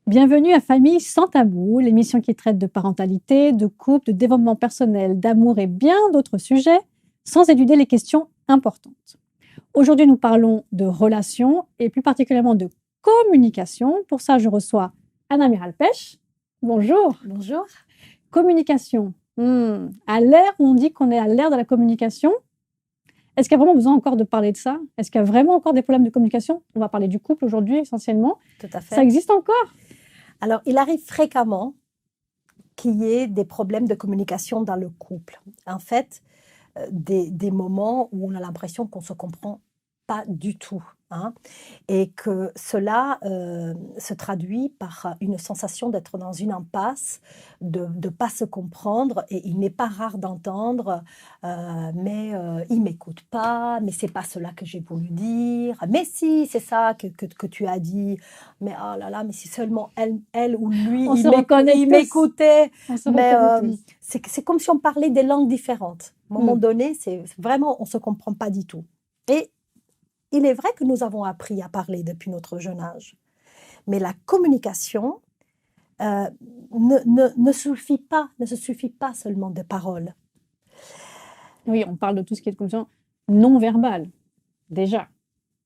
Bienvenue à Famille sans tabou, l'émission qui traite de parentalité, de couple, de développement personnel, d'amour et bien d'autres sujets, sans éluder les questions importantes. Aujourd'hui, nous parlons de relations et plus particulièrement de communication. Pour ça, je reçois Anna Miralpech. Bonjour. Bonjour. Communication. À l'ère où on dit qu'on est à l'ère de la communication, est-ce qu'il y a vraiment besoin encore de parler de ça? Est-ce qu'il y a vraiment encore des problèmes de communication? On va parler du couple aujourd'hui essentiellement. Tout à fait. Ça existe encore? Alors, il arrive fréquemment qu'il y ait des problèmes de communication dans le couple. En fait, des moments où on a l'impression qu'on ne se comprend pas du tout, hein, et que cela se traduit par une sensation d'être dans une impasse, de ne pas se comprendre. Et il n'est pas rare d'entendre mais il ne m'écoute pas, mais ce n'est pas cela que j'ai voulu dire, mais si, c'est ça que tu as dit, mais oh là là, mais si seulement elle ou lui, il m'écoutait. Mais c'est comme si on parlait des langues différentes. À un moment donné, c'est vraiment, on ne se comprend pas du tout. Et il est vrai que nous avons appris à parler depuis notre jeune âge. Mais la communication ne se suffit pas seulement de paroles. Oui, on parle de tout ce qui est de communication non verbale, déjà.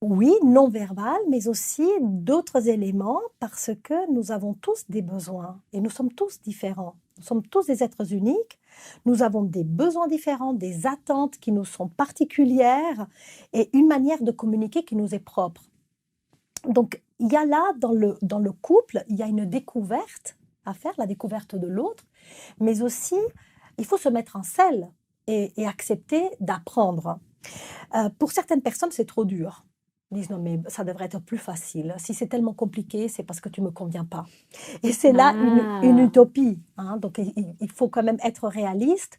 Oui, non verbal, mais aussi d'autres éléments parce que nous avons tous des besoins et nous sommes tous différents. Nous sommes tous des êtres uniques, nous avons des besoins différents, des attentes qui nous sont particulières et une manière de communiquer qui nous est propre. Donc, il y a là, dans le couple, il y a une découverte à faire, la découverte de l'autre, mais aussi, il faut se mettre en selle et accepter d'apprendre. Pour certaines personnes, c'est trop dur. Ils disent non, mais ça devrait être plus facile. Si c'est tellement compliqué, c'est parce que tu ne me conviens pas. Et c'est là une utopie. Hein. Donc, il faut quand même être réaliste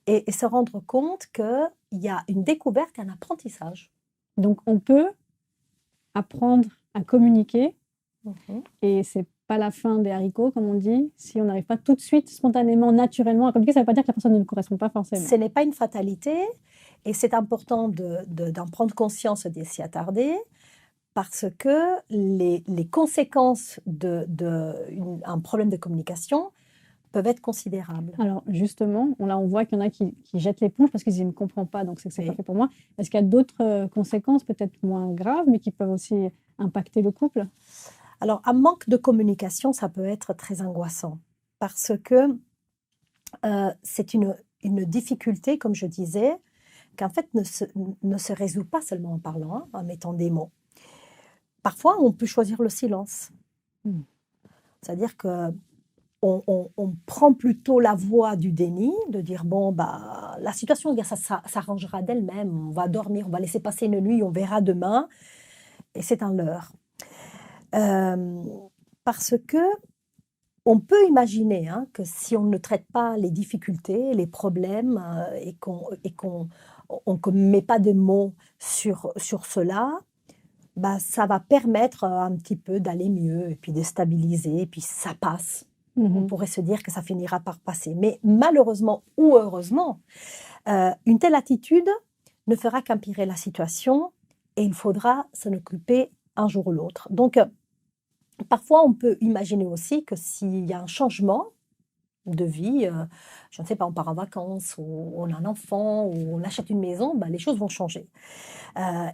et se rendre compte qu'il y a une découverte et un apprentissage. Donc, on peut apprendre à communiquer et c'est pas la fin des haricots, comme on dit. Si on n'arrive pas tout de suite, spontanément, naturellement à communiquer, ça ne veut pas dire que la personne ne nous correspond pas forcément. Ce n'est pas une fatalité. Et c'est important d'en prendre conscience et de s'y attarder parce que les conséquences d'un problème de communication peuvent être considérables. Alors justement, là on voit qu'il y en a qui jettent l'éponge parce qu'ils disent « je ne comprends pas, donc c'est que c'est pas fait pour moi ». Est-ce qu'il y a d'autres conséquences peut-être moins graves, mais qui peuvent aussi impacter le couple? Alors un manque de communication, ça peut être très angoissant parce que c'est une difficulté, comme je disais, qu'en fait ne se résout pas seulement en parlant, hein, en mettant des mots. Parfois, on peut choisir le silence. C'est-à-dire qu'on prend plutôt la voie du déni, de dire, bon, bah, la situation, ça s'arrangera d'elle-même, on va dormir, on va laisser passer une nuit, on verra demain, et c'est un leurre. Parce que on peut imaginer que si on ne traite pas les difficultés, les problèmes, et qu'on ne met pas de mots sur cela, bah, ça va permettre un petit peu d'aller mieux, et puis de stabiliser, et puis ça passe. On pourrait se dire que ça finira par passer. Mais malheureusement ou heureusement, une telle attitude ne fera qu'empirer la situation, et il faudra s'en occuper un jour ou l'autre. Donc, parfois, on peut imaginer aussi que s'il y a un changement de vie, je ne sais pas, on part en vacances, ou on a un enfant, ou on achète une maison, bah, les choses vont changer.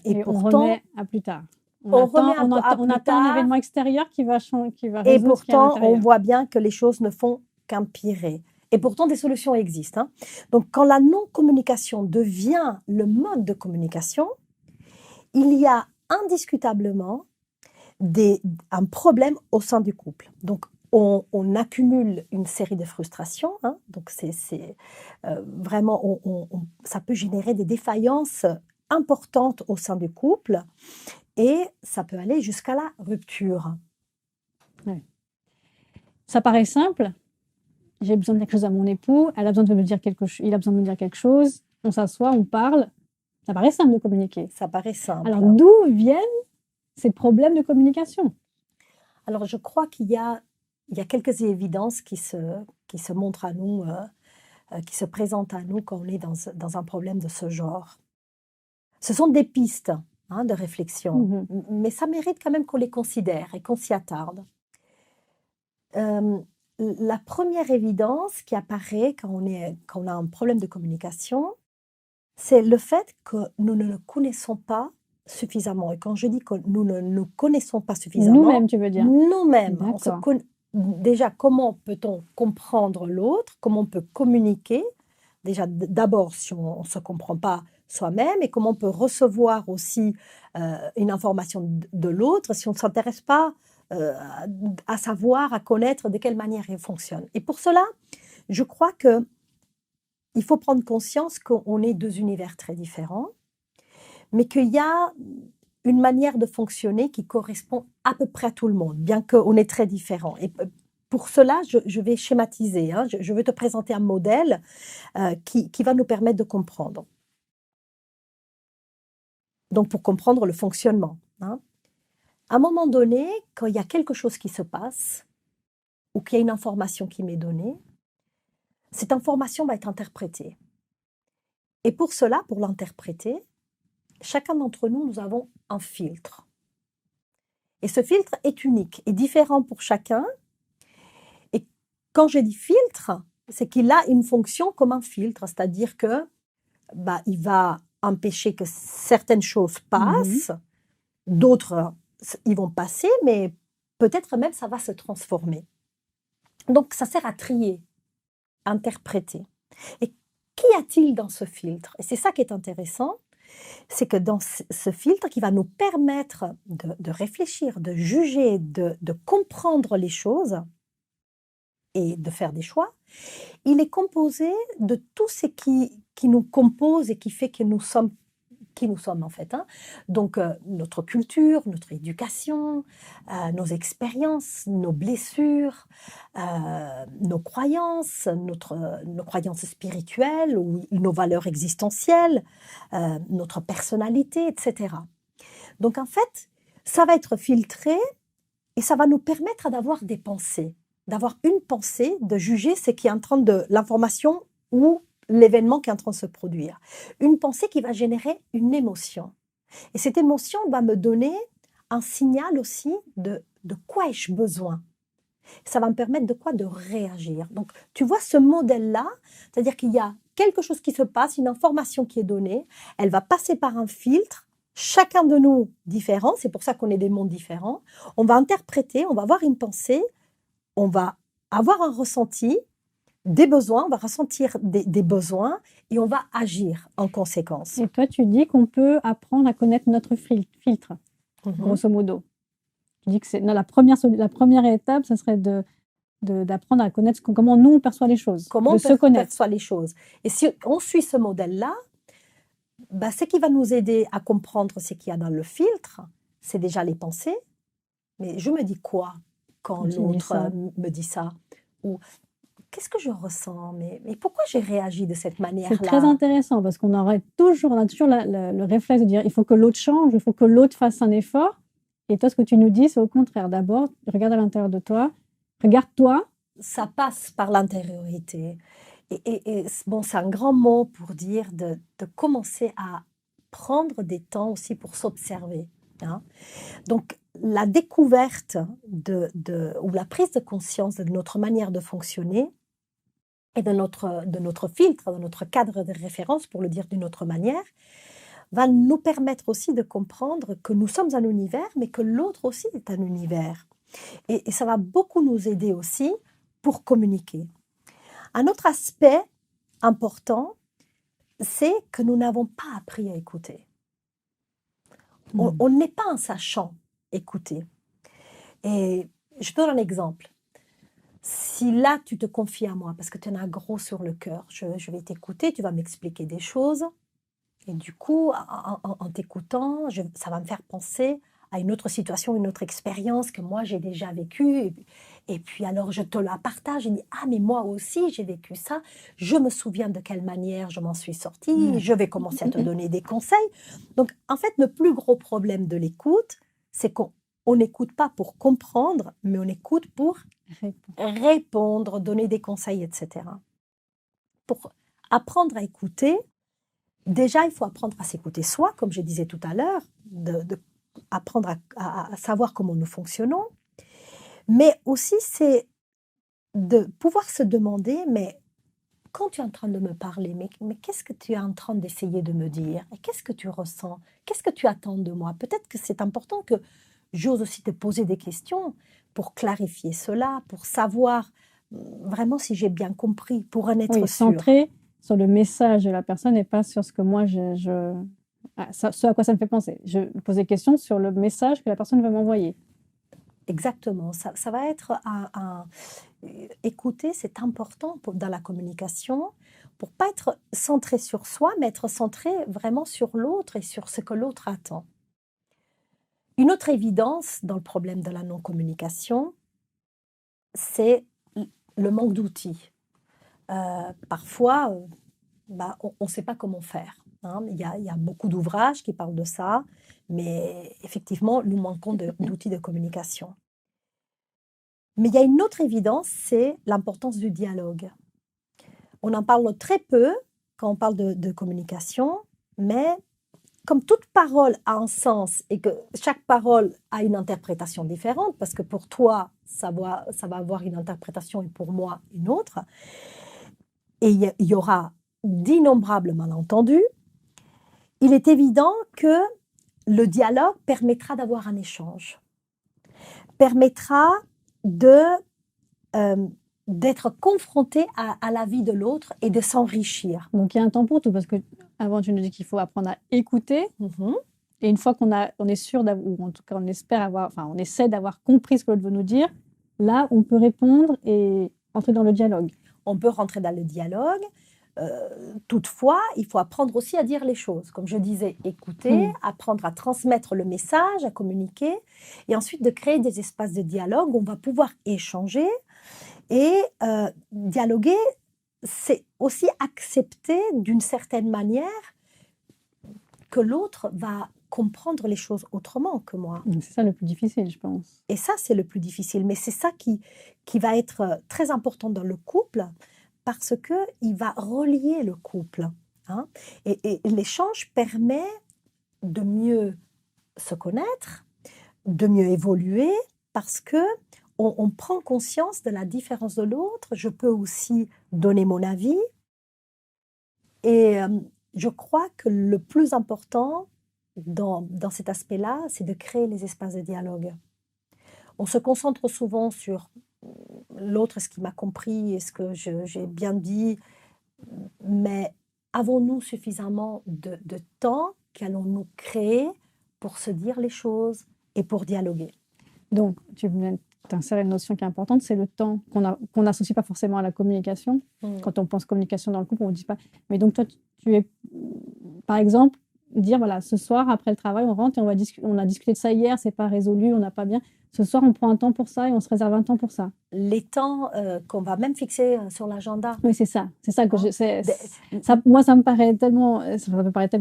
Et pourtant, on remet à plus tard. On attend un événement extérieur qui va résoudre. Et pourtant, on voit bien que les choses ne font qu'empirer. Et pourtant, des solutions existent. Hein. Donc, quand la non-communication devient le mode de communication, il y a indiscutablement un problème au sein du couple. Donc, on accumule une série de frustrations. Hein. Donc, vraiment, ça peut générer des défaillances importantes au sein du couple et ça peut aller jusqu'à la rupture. Ouais. Ça paraît simple. J'ai besoin de quelque chose à mon époux, elle a besoin de me dire quelque chose, il a besoin de me dire quelque chose. On s'assoit, on parle. Ça paraît simple de communiquer. Ça paraît simple. Alors, d'où viennent ces problèmes de communication? Alors, je crois qu'il y a quelques évidences qui se montrent à nous, qui se présentent à nous quand on est dans un problème de ce genre. Ce sont des pistes de réflexion, mais ça mérite quand même qu'on les considère et qu'on s'y attarde. Euh, la première évidence qui apparaît quand on a un problème de communication, c'est le fait que nous ne nous connaissons pas suffisamment. Et quand je dis que nous ne nous connaissons pas suffisamment, Nous-mêmes, tu veux dire? nous-mêmes, D'accord. déjà, comment peut-on comprendre l'autre? Comment on peut communiquer? Déjà, d'abord, si on ne se comprend pas soi-même, et comment on peut recevoir aussi une information de l'autre si on ne s'intéresse pas à savoir, à connaître de quelle manière il fonctionne. Et pour cela, je crois que il faut prendre conscience qu'on est deux univers très différents, mais qu'il y a une manière de fonctionner qui correspond à peu près à tout le monde, bien qu'on est très différents. Et pour cela, je vais schématiser, hein, je vais te présenter un modèle qui va nous permettre de comprendre. Donc, pour comprendre le fonctionnement. Hein. À un moment donné, quand il y a quelque chose qui se passe, ou qu'il y a une information qui m'est donnée, cette information va être interprétée. Et pour cela, pour l'interpréter, chacun d'entre nous, nous avons un filtre. Et ce filtre est unique et différent pour chacun. Et quand je dis filtre, c'est qu'il a une fonction comme un filtre, c'est-à-dire que il va empêcher que certaines choses passent, d'autres, ils vont passer, mais peut-être même ça va se transformer. Donc ça sert à trier, interpréter. Et qu'y a-t-il dans ce filtre? Et c'est ça qui est intéressant, c'est que dans ce filtre qui va nous permettre de réfléchir, de juger, de comprendre les choses et de faire des choix, il est composé de tout ce qui nous compose et qui fait que nous sommes qui nous sommes en fait. Hein. Donc notre culture, notre éducation, nos expériences, nos blessures, nos croyances, nos croyances spirituelles ou nos valeurs existentielles, notre personnalité, etc. Donc en fait, ça va être filtré et ça va nous permettre d'avoir des pensées, d'avoir une pensée, de juger ce qui est en train de l'information ou l'événement qui est en train de se produire. Une pensée qui va générer une émotion. Et cette émotion va me donner un signal aussi de quoi ai-je besoin. Ça va me permettre de quoi? De réagir. Donc, tu vois ce modèle-là, c'est-à-dire qu'il y a quelque chose qui se passe, une information qui est donnée, elle va passer par un filtre, chacun de nous différent, c'est pour ça qu'on est des mondes différents. On va interpréter, on va avoir une pensée, on va avoir un ressenti, des besoins, on va ressentir des besoins et on va agir en conséquence. Et toi, tu dis qu'on peut apprendre à connaître notre filtre, grosso modo. Tu dis que la première étape, ça serait d'apprendre à connaître comment nous, on perçoit les choses. Comment se on perçoit les choses. Et si on suit ce modèle-là, ce qui va nous aider à comprendre ce qu'il y a dans le filtre, c'est déjà les pensées. Mais je me dis quoi quand l'autre me dit ça? Ou qu'est-ce que je ressens? Mais pourquoi j'ai réagi de cette manière-là? C'est très intéressant parce qu'on a toujours le réflexe de dire il faut que l'autre change, il faut que l'autre fasse un effort. Et toi, ce que tu nous dis, c'est au contraire. D'abord, regarde à l'intérieur de toi, regarde-toi. Ça passe par l'intériorité. Et bon, c'est un grand mot pour dire de commencer à prendre des temps aussi pour s'observer. Hein. Donc, la découverte ou la prise de conscience de notre manière de fonctionner et de notre filtre, de notre cadre de référence, pour le dire d'une autre manière, va nous permettre aussi de comprendre que nous sommes un univers, mais que l'autre aussi est un univers. Et ça va beaucoup nous aider aussi pour communiquer. Un autre aspect important, c'est que nous n'avons pas appris à écouter. On n'est pas un sachant écouter. Et je te donne un exemple. Si là, tu te confies à moi parce que tu en as gros sur le cœur, je vais t'écouter, tu vas m'expliquer des choses. Et du coup, en t'écoutant, ça va me faire penser à une autre situation, une autre expérience que moi j'ai déjà vécue. Et puis alors je te la partage et dis ah mais moi aussi j'ai vécu ça. Je me souviens de quelle manière je m'en suis sortie. Je vais commencer à te donner des conseils. Donc en fait le plus gros problème de l'écoute, c'est qu'on n'écoute pas pour comprendre, mais on écoute pour répondre, donner des conseils, etc. Pour apprendre à écouter. Déjà, il faut apprendre à s'écouter soi, comme je disais tout à l'heure, apprendre à savoir comment nous fonctionnons. Mais aussi, c'est de pouvoir se demander, mais quand tu es en train de me parler, mais qu'est-ce que tu es en train d'essayer de me dire? Et qu'est-ce que tu ressens? Qu'est-ce que tu attends de moi? Peut-être que c'est important que j'ose aussi te poser des questions pour clarifier cela, pour savoir vraiment si j'ai bien compris, pour en être Oui, sûr. centré sur le message de la personne et pas sur ce que moi, ce à quoi ça me fait penser. Je pose des questions sur le message que la personne veut m'envoyer. Exactement, ça va être écouter, c'est important dans la communication, pour pas être centré sur soi, mais être centré vraiment sur l'autre et sur ce que l'autre attend. Une autre évidence dans le problème de la non-communication, c'est le manque d'outils. Parfois, on ne sait pas comment faire, hein. Il y a beaucoup d'ouvrages qui parlent de ça, mais effectivement, nous manquons d'outils de communication. Mais il y a une autre évidence, c'est l'importance du dialogue. On en parle très peu quand on parle de communication, mais comme toute parole a un sens et que chaque parole a une interprétation différente, parce que pour toi, ça va avoir une interprétation et pour moi, une autre, et il y aura d'innombrables malentendus, il est évident que le dialogue permettra d'avoir un échange, permettra d'être confronté à la vie de l'autre et de s'enrichir. Donc il y a un temps pour tout, parce que avant tu nous dis qu'il faut apprendre à écouter, et une fois qu'on est sûr d'avoir, ou en tout cas on espère avoir, enfin on essaie d'avoir compris ce que l'autre veut nous dire, là on peut répondre et entrer dans le dialogue. On peut rentrer dans le dialogue. Toutefois, il faut apprendre aussi à dire les choses. Comme je disais, écouter, apprendre à transmettre le message, à communiquer, et ensuite de créer des espaces de dialogue où on va pouvoir échanger. Et dialoguer, c'est aussi accepter d'une certaine manière que l'autre va comprendre les choses autrement que moi. C'est ça le plus difficile, je pense. Et ça, c'est le plus difficile. Mais c'est ça qui va être très important dans le couple, parce qu'il va relier le couple, hein. Et l'échange permet de mieux se connaître, de mieux évoluer, parce que on prend conscience de la différence de l'autre. Je peux aussi donner mon avis. Et je crois que le plus important dans cet aspect-là, c'est de créer les espaces de dialogue. On se concentre souvent sur l'autre, est-ce qu'il m'a compris, est-ce que j'ai bien dit, mais avons-nous suffisamment de temps qu'allons-nous créer pour se dire les choses et pour dialoguer? Donc, tu viens d'insérer une notion qui est importante, c'est le temps qu'on n'associe pas forcément à la communication. Quand on pense communication dans le couple, on ne dit pas. Mais donc, toi, tu es, par exemple, dire, voilà, ce soir, après le travail, on rentre et on a discuté de ça hier, c'est pas résolu, on n'a pas bien. Ce soir, on prend un temps pour ça et on se réserve un temps pour ça. Les temps qu'on va même fixer sur l'agenda. Oui, c'est ça. C'est ça que moi, ça me paraît tellement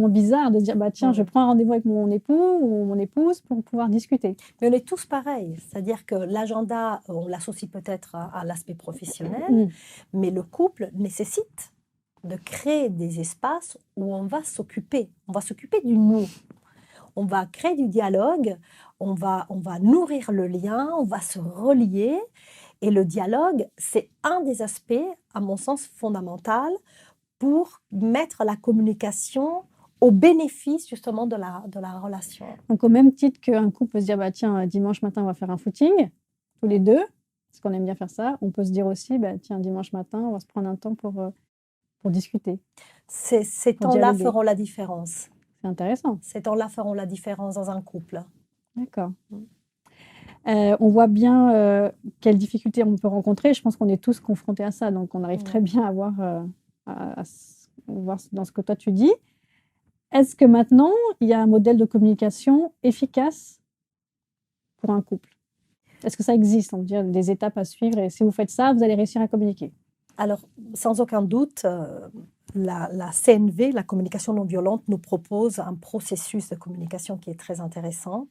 bizarre de dire, bah tiens, je prends un rendez-vous avec mon époux ou mon épouse pour pouvoir discuter. Mais on est tous pareils. C'est-à-dire que l'agenda, on l'associe peut-être à l'aspect professionnel, mais le couple nécessite de créer des espaces où on va s'occuper. On va s'occuper du nous. On va créer du dialogue, on va nourrir le lien, on va se relier. Et le dialogue, c'est un des aspects, à mon sens, fondamental pour mettre la communication au bénéfice justement de la relation. Donc au même titre qu'un couple peut se dire, bah, tiens, dimanche matin, on va faire un footing, tous les deux, parce qu'on aime bien faire ça, on peut se dire aussi, bah, tiens, dimanche matin, on va se prendre un temps pour discuter. Ces temps-là feront la différence. C'est intéressant. Ces temps-là feront la différence dans un couple. D'accord. On voit bien quelles difficultés on peut rencontrer. Je pense qu'on est tous confrontés à ça, donc on arrive très bien à voir dans ce que toi tu dis. Est-ce que maintenant, il y a un modèle de communication efficace pour un couple? Est-ce que ça existe, on veut dire, des étapes à suivre, et si vous faites ça, vous allez réussir à communiquer? Alors, sans aucun doute, la CNV, la communication non violente, nous propose un processus de communication qui est très intéressant.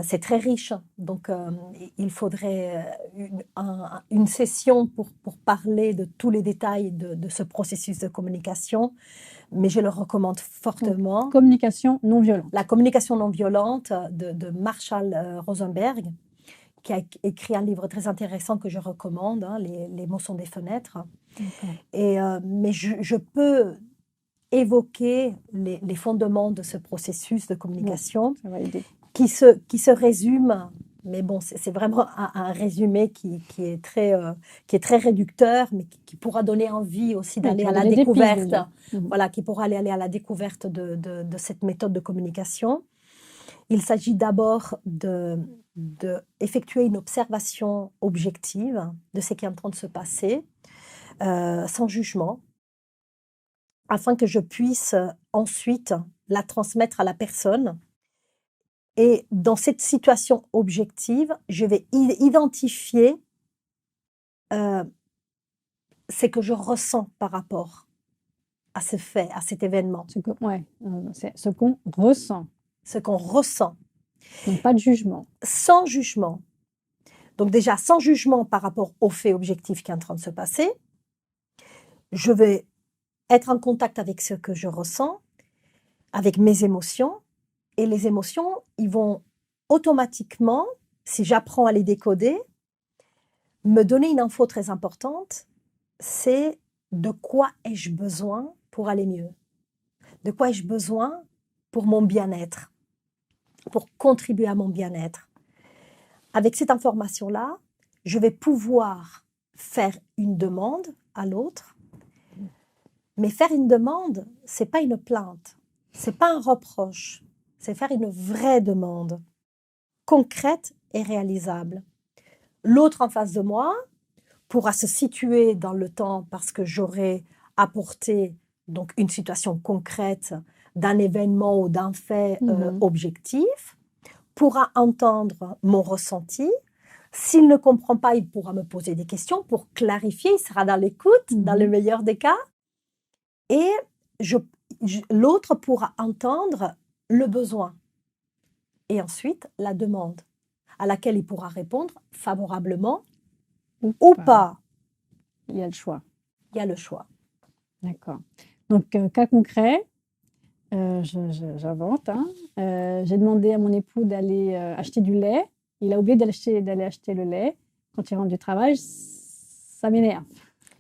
C'est très riche, donc il faudrait une session pour parler de tous les détails de ce processus de communication, mais je le recommande fortement. Donc, communication non violente. La communication non violente de Marshall Rosenberg, qui a écrit un livre très intéressant que je recommande, hein, les mots sont des fenêtres. Mais je peux évoquer les fondements de ce processus de communication qui se résume, mais bon, c'est vraiment un résumé qui est très réducteur, mais qui pourra donner envie aussi d'aller à la découverte, voilà, qui pourra aller à la découverte de cette méthode de communication. Il s'agit d'abord d'effectuer une observation objective de ce qui est en train de se passer, sans jugement, afin que je puisse ensuite la transmettre à la personne. Et dans cette situation objective, je vais identifier ce que je ressens par rapport à ce fait, à cet événement. C'est ce qu'on ressent. Ce qu'on ressent. Donc, pas de jugement. Sans jugement. Donc déjà, sans jugement par rapport au fait objectif qui est en train de se passer, je vais être en contact avec ce que je ressens, avec mes émotions. Et les émotions, ils vont automatiquement, si j'apprends à les décoder, me donner une info très importante, c'est de quoi ai-je besoin pour aller mieux? De quoi ai-je besoin pour mon bien-être? Pour contribuer à mon bien-être? Avec cette information-là, je vais pouvoir faire une demande à l'autre. Mais faire une demande, ce n'est pas une plainte, ce n'est pas un reproche, c'est faire une vraie demande, concrète et réalisable. L'autre en face de moi pourra se situer dans le temps parce que j'aurai apporté donc une situation concrète d'un événement ou d'un fait objectif, pourra entendre mon ressenti. S'il ne comprend pas, il pourra me poser des questions pour clarifier, il sera dans l'écoute, dans le meilleur des cas. Et l'autre pourra entendre le besoin et ensuite la demande à laquelle il pourra répondre favorablement ou pas. Il y a le choix. Il y a le choix. D'accord. Donc, cas concret, j'invente. J'ai demandé à mon époux d'aller acheter du lait. Il a oublié d'aller acheter le lait. Quand il rentre du travail, ça m'énerve.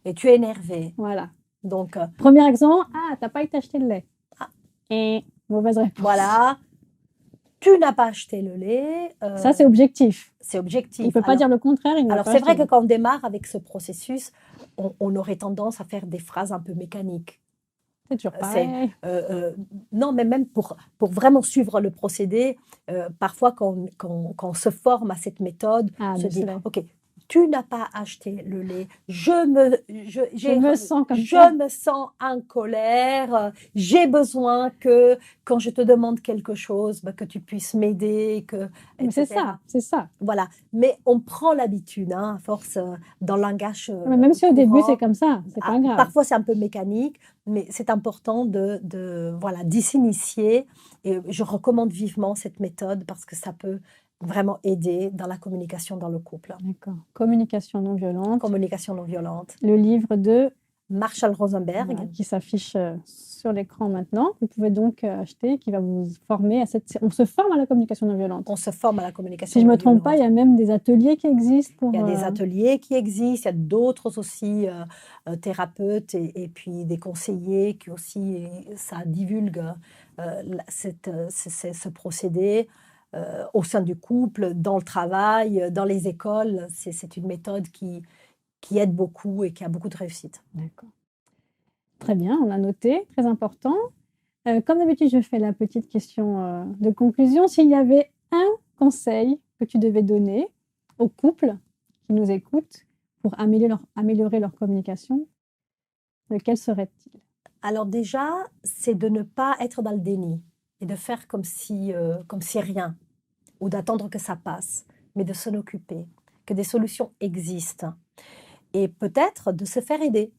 Et tu es énervé. Voilà. Donc, premier exemple, t'as pas été acheter le lait. Et mauvaise réponse. Voilà. Tu n'as pas acheté le lait. Ça, c'est objectif. C'est objectif. Il ne peut pas dire le contraire. Alors, c'est vrai que quand on démarre avec ce processus, on aurait tendance à faire des phrases un peu mécaniques. C'est toujours pareil. Non, mais même pour vraiment suivre le procédé, parfois quand on se forme à cette méthode, on se dit, OK, tu n'as pas acheté le lait, je me sens en colère, j'ai besoin que quand je te demande quelque chose, que tu puisses m'aider, c'est ça. Voilà, mais on prend l'habitude, à force dans le langage mais même si au début c'est comme ça, c'est pas grave. Parfois c'est un peu mécanique, mais c'est important d'y s'initier, et je recommande vivement cette méthode parce que ça peut vraiment aider dans la communication dans le couple. D'accord. Communication non violente. Communication non violente. Le livre de Marshall Rosenberg. Qui s'affiche sur l'écran maintenant. Vous pouvez donc acheter, qui va vous former à On se forme à la communication non violente. On se forme à la communication non violente. Si je ne me trompe pas, il y a même des ateliers qui existent. Il y a des ateliers qui existent. Il y a d'autres aussi thérapeutes et puis des conseillers qui aussi, ça divulgue ce procédé. Au sein du couple, dans le travail, dans les écoles, c'est une méthode qui aide beaucoup et qui a beaucoup de réussite. D'accord. Très bien, on a noté, très important. Comme d'habitude, je fais la petite question de conclusion. S'il y avait un conseil que tu devais donner aux couples qui nous écoutent pour améliorer leur communication, lequel serait-il? Alors déjà, c'est de ne pas être dans le déni et de faire comme si rien, ou d'attendre que ça passe, mais de s'en occuper, que des solutions existent. Et peut-être de se faire aider,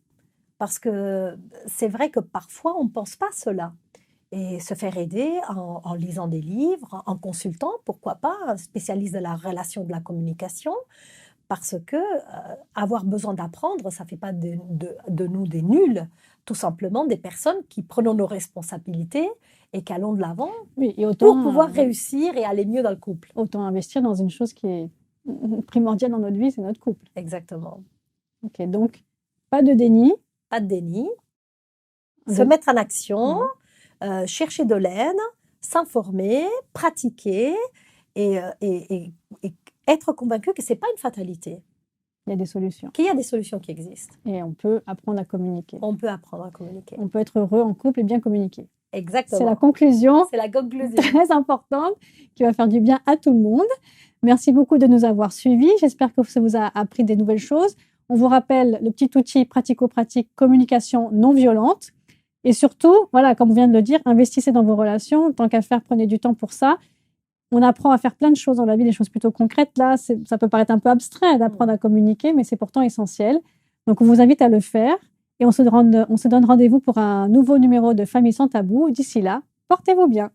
parce que c'est vrai que parfois on ne pense pas cela. Et se faire aider en lisant des livres, en consultant, pourquoi pas, un spécialiste de la relation, de la communication, parce que avoir besoin d'apprendre, ça ne fait pas de nous des nuls, tout simplement des personnes qui prenons nos responsabilités et qui allons de l'avant pour pouvoir réussir et aller mieux dans le couple. Autant investir dans une chose qui est primordial dans notre vie, c'est notre couple. Exactement. Ok, donc pas de déni. Pas de déni. Se mettre en action, chercher de l'aide, s'informer, pratiquer et être convaincu que ce n'est pas une fatalité. Il y a des solutions. Qu'il y a des solutions qui existent. Et on peut apprendre à communiquer. On peut apprendre à communiquer. On peut être heureux en couple et bien communiquer. Exactement. C'est la conclusion. C'est la conclusion. Très importante qui va faire du bien à tout le monde. Merci beaucoup de nous avoir suivis. J'espère que ça vous a appris des nouvelles choses. On vous rappelle le petit outil pratico-pratique communication non violente. Et surtout, voilà, comme on vient de le dire, investissez dans vos relations. Tant qu'à faire, prenez du temps pour ça. On apprend à faire plein de choses dans la vie, des choses plutôt concrètes. Là, ça peut paraître un peu abstrait d'apprendre à communiquer, mais c'est pourtant essentiel. Donc, on vous invite à le faire. Et on se donne rendez-vous pour un nouveau numéro de Famille sans tabou. D'ici là, portez-vous bien.